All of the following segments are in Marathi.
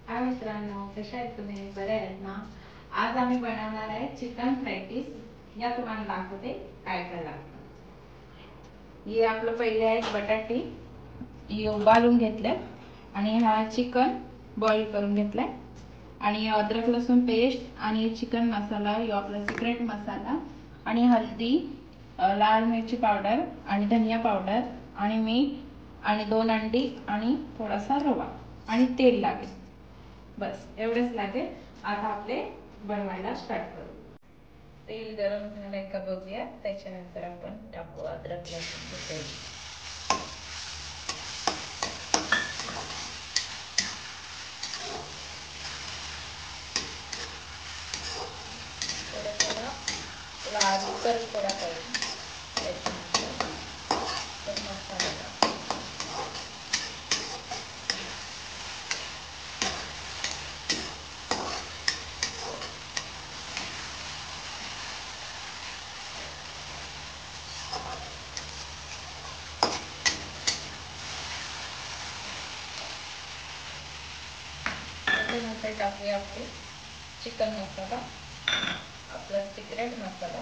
हाय मित्रांनो, कशा आहेत तुम्ही? बरे आहेत ना? आज आम्ही बनवणार आहे चिकन फ्राय पीस. या तुम्हाला दाखवते काय काय लागतं. हे आपलं पहिले आहे बटाटे, हे उबालून घेतले आणि हा चिकन बॉईल करून घेतलाय आणि अद्रक लसूण पेस्ट आणि चिकन मसाला, हा आपला सिक्रेट मसाला आणि हल्दी, लाल मिरची पावडर आणि धनिया पावडर आणि मीठ आणि 2 अंडी आणि थोडासा रवा आणि तेल लागेल. बस एवढेच लागेल. आता आपले बनवायला स्टार्ट करू. तेल गरम झालंय का बघूया, त्याच्यानंतर आपण टाकू अद्रक लसूण पेस्ट. थोडं थोडं लालसर थोडा पाहिजे, त्याच्यानंतर पण मसाला टाकू. त्याच्यानंतर टाकूया आपले चिकन मसाला, आपला सिक्रेट मसाला,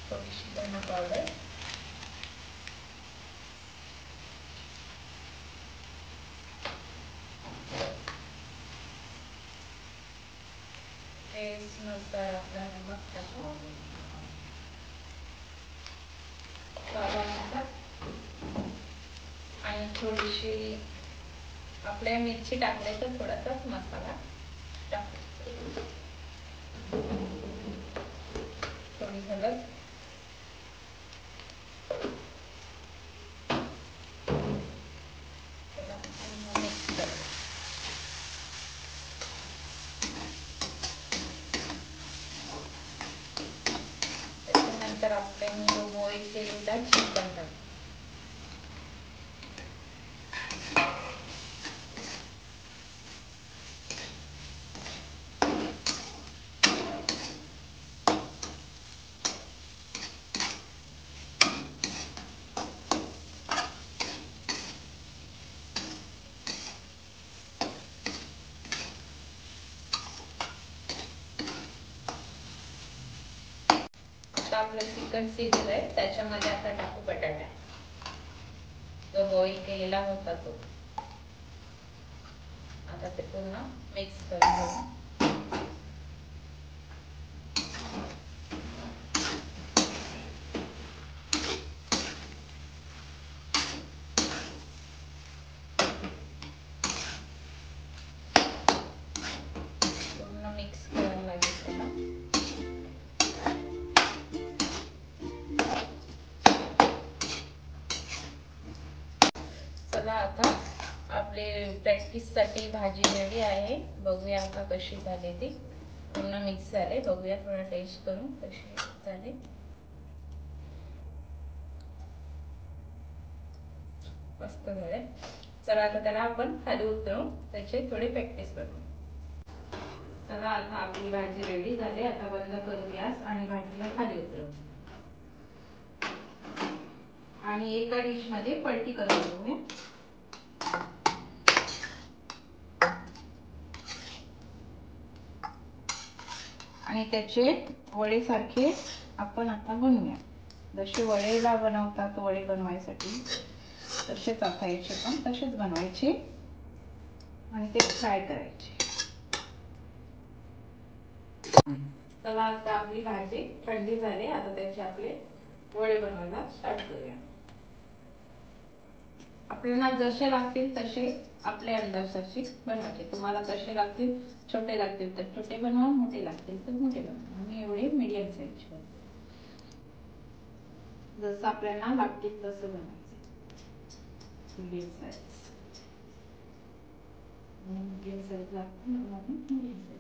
थोडीशी धना पावडर, टेस्टनुसार आपला नमक टाकू, काला नमक आणि थोडीशी आपल्या मिरची टाकले तर थोडासा मसाला टाकू, थोडी हळद, मिक्स करू. त्याच्यानंतर आपले जो बॉईल केलेला चिकन टाकू. आपलं चिकन शिजलंय, त्याच्यामध्ये आता टाकू बटाटा, जो बॉईल केलेला होता तो. आता ते पूर्ण मिक्स करून घेऊ. पूर्ण मिक्स करायला लागेल त्याला. चला आता आपले प्रॅक्टिससाठी भाजी रेडी आहे. बघूया आता कशी झाली ती. पूर्ण मिक्स झाले. बघूया थोडा टेस्ट करून कशी झाली. मस्त झाले. चला आता त्याला आपण खाली उतरवून त्याचे थोडे प्रॅक्टिस करू. चला आता आपली भाजी रेडी झाली. आता बंद करू गॅस आणि भाजीला खाली उतरवू आणि एका डिश मध्ये पलटी करून घेऊ. आणि त्याचे वडे सारखे आपण आता बनवूया. जसे वडेला बनवतात, वडे बनवायसाठी तसेच आता याचे पण तसेच बनवायचे आणि ते फ्राय करायचे. चला आता आपली भाजी थंडी झाली. आता त्याचे आपले वडे बनवायला स्टार्ट करूया. आपल्याला जसे लागतील तसे आपल्या अंदाजाचे बनवायचे. तुम्हाला जसे लागतील, छोटे लागतील तर छोटे बनवा, मोठे लागतील तर मोठे बनवा. मी एवढे मीडियम साईजचे बनवते. जसं आपल्याला लागतील तसं बनवायचे. मीडियम साईज, मीडियम साईज लागतील म्हणून मीडियम साईज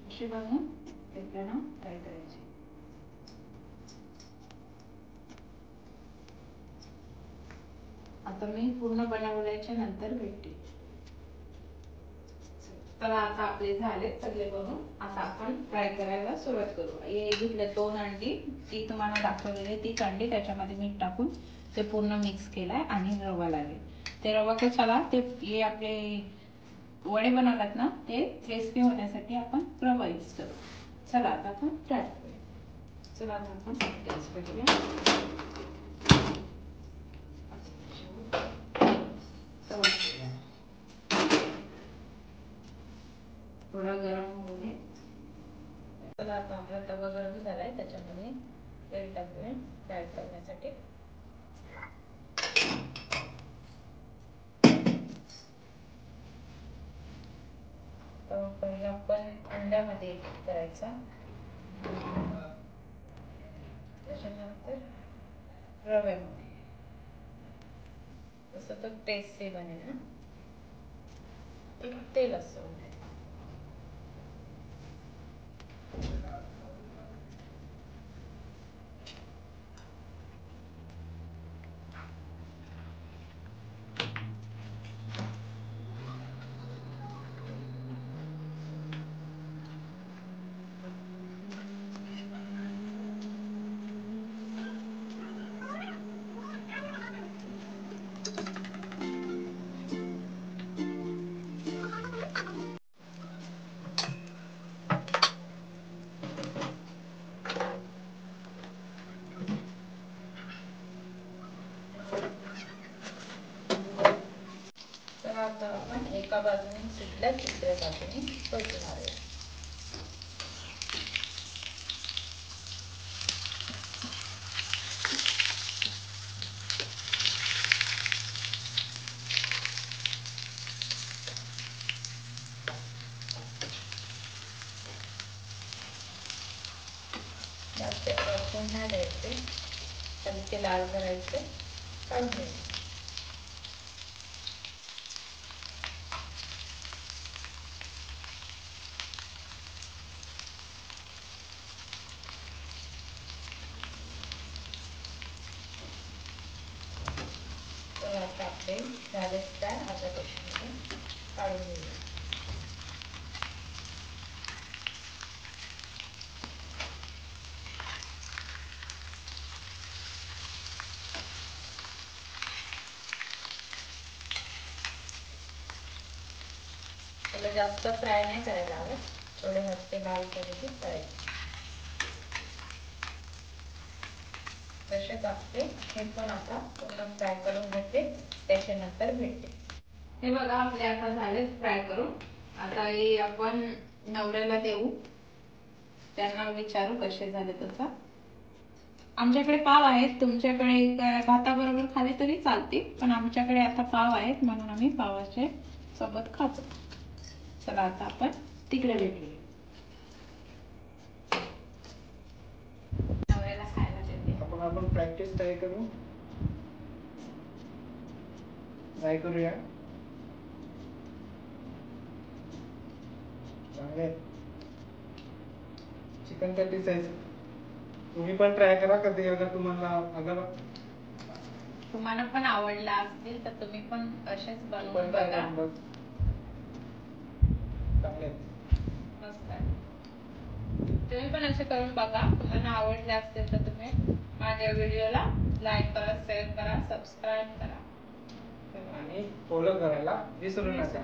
असे बनवून आपल्याला फ्राय करायचे. आता मी पूर्ण बनवल्याच्या नंतर भेटते. तर आता आपले झाले सगळे बनवून. आता आपण फ्राय करायला सुरुवात करू. हे घेतले 2 अंडी, ती तुम्हाला दाखवलेली तीच अंडी त्याच्यामध्ये मीठ टाकून ते पूर्ण मिक्स केलाय आणि रवा लागेल ते रवा कशाला ते हे आपले वडे बनवतात ना ते क्रिस्पी होण्यासाठी आपण रवा यूज करू. चला आता आपण ट्राय करूया. चला आता आपण गॅस पेटवूया. थोडा गरम होऊ दे. चला आता आपला तवा गरम झालाय त्याच्यामध्ये तेल टाकूया फ्राय करण्यासाठी. तर पहिला आपण अंड्यामध्ये करायचा, त्याच्यानंतर रव्यामध्ये. तसं तर टेस्टी बनेल ना. तेल असं आता आपण एका बाजूने सुटल्या दुसऱ्या बाजूने परतून आहे. जास्त परतून नाही द्यायचे, हलके लाल करायचे, काढून घ्यायचे. तर आता आपले झाले फ्राय. आता त्याच्यामध्ये काढून घेऊया. त्याला जास्त फ्राय नाही करायला हवं, थोडे हलके लाल करायचे करायचे. तसेच आपले हे पण आता पूर्ण फ्राय करून घेते, त्याच्यानंतर भेटते. हे बघा आपले आता झाले फ्राय करून. आता हे आपण नवऱ्याला देऊ, त्यांना विचारू कसे झाले. तसा आमच्याकडे पाव आहेत, तुमच्याकडे भाताबरोबर खाले तरी चालते, पण आमच्याकडे आता पाव आहेत म्हणून आम्ही पावाच्या सोबत खातो. चला आता आपण तिकडे भेटूया. नवऱ्याला खायला देते. आपण प्रॅक्टिस ट्राय करूया. चांगले चिकन पॅटीस आहेत, तुम्ही पण ट्राय करा कधी. अगर तुम्हाला पण आवडला असतील तर तुम्ही पण असेच बनवून बघा. चांगले मस्त आहे. तुम्ही पण असे करून बघा. तुम्हाला आवडले असतील तर तुम्ही माझ्या व्हिडिओला लाईक करा, शेअर करा, सबस्क्राईब करा आणि फॉलो करायला विसरू नका.